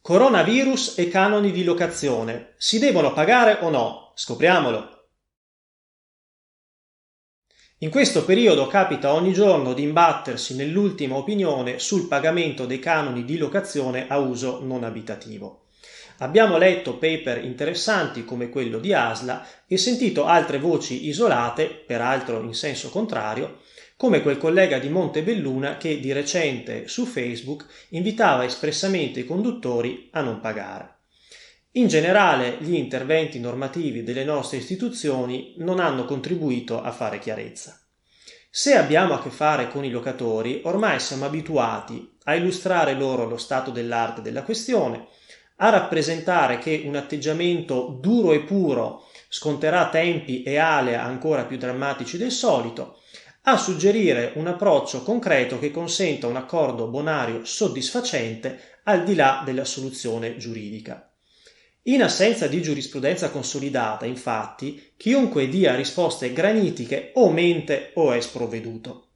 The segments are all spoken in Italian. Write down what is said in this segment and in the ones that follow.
Coronavirus e canoni di locazione. Si devono pagare o no? Scopriamolo. In questo periodo capita ogni giorno di imbattersi nell'ultima opinione sul pagamento dei canoni di locazione a uso non abitativo. Abbiamo letto paper interessanti come quello di Asla e sentito altre voci isolate, peraltro in senso contrario, come quel collega di Montebelluna che di recente su Facebook invitava espressamente i conduttori a non pagare. In generale, gli interventi normativi delle nostre istituzioni non hanno contribuito a fare chiarezza. Se abbiamo a che fare con i locatori, ormai siamo abituati a illustrare loro lo stato dell'arte della questione, a rappresentare che un atteggiamento duro e puro sconterà tempi e ale ancora più drammatici del solito, a suggerire un approccio concreto che consenta un accordo bonario soddisfacente al di là della soluzione giuridica. In assenza di giurisprudenza consolidata, infatti, chiunque dia risposte granitiche o mente o è sprovveduto.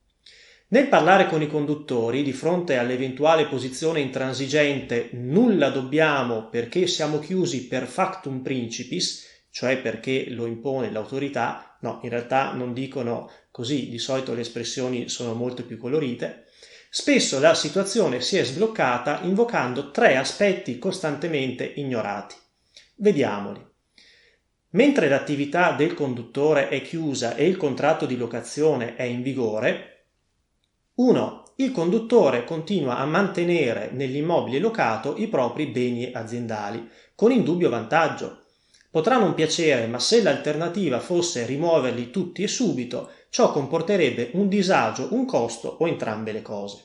Nel parlare con i conduttori, di fronte all'eventuale posizione intransigente nulla dobbiamo perché siamo chiusi per factum principis, cioè perché lo impone l'autorità, no, in realtà non dicono così, di solito le espressioni sono molto più colorite, spesso la situazione si è sbloccata invocando tre aspetti costantemente ignorati. Vediamoli. Mentre l'attività del conduttore è chiusa e il contratto di locazione è in vigore, 1. Il conduttore continua a mantenere nell'immobile locato i propri beni aziendali, con indubbio vantaggio. Potrà non piacere, ma se l'alternativa fosse rimuoverli tutti e subito, ciò comporterebbe un disagio, un costo o entrambe le cose.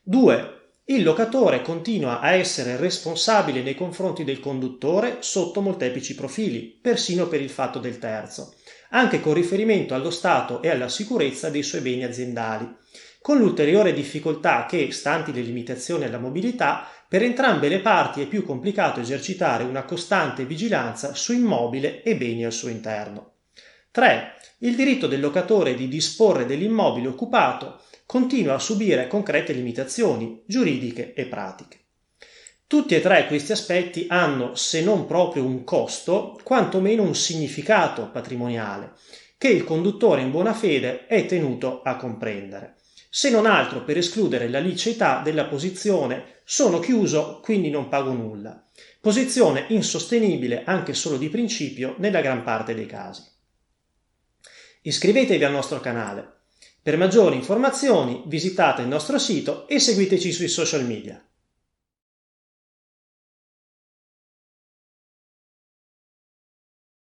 2. Il locatore continua a essere responsabile nei confronti del conduttore sotto molteplici profili, persino per il fatto del terzo, anche con riferimento allo stato e alla sicurezza dei suoi beni aziendali, con l'ulteriore difficoltà che, stanti le limitazioni alla mobilità, per entrambe le parti è più complicato esercitare una costante vigilanza su immobile e beni al suo interno. 3. Il diritto del locatore di disporre dell'immobile occupato continua a subire concrete limitazioni giuridiche e pratiche. Tutti e tre questi aspetti hanno, se non proprio un costo, quantomeno un significato patrimoniale, che il conduttore in buona fede è tenuto a comprendere, se non altro per escludere la liceità della posizione sono chiuso, quindi non pago nulla, posizione insostenibile anche solo di principio nella gran parte dei casi. Iscrivetevi al nostro canale. Per maggiori informazioni visitate il nostro sito e seguiteci sui social media.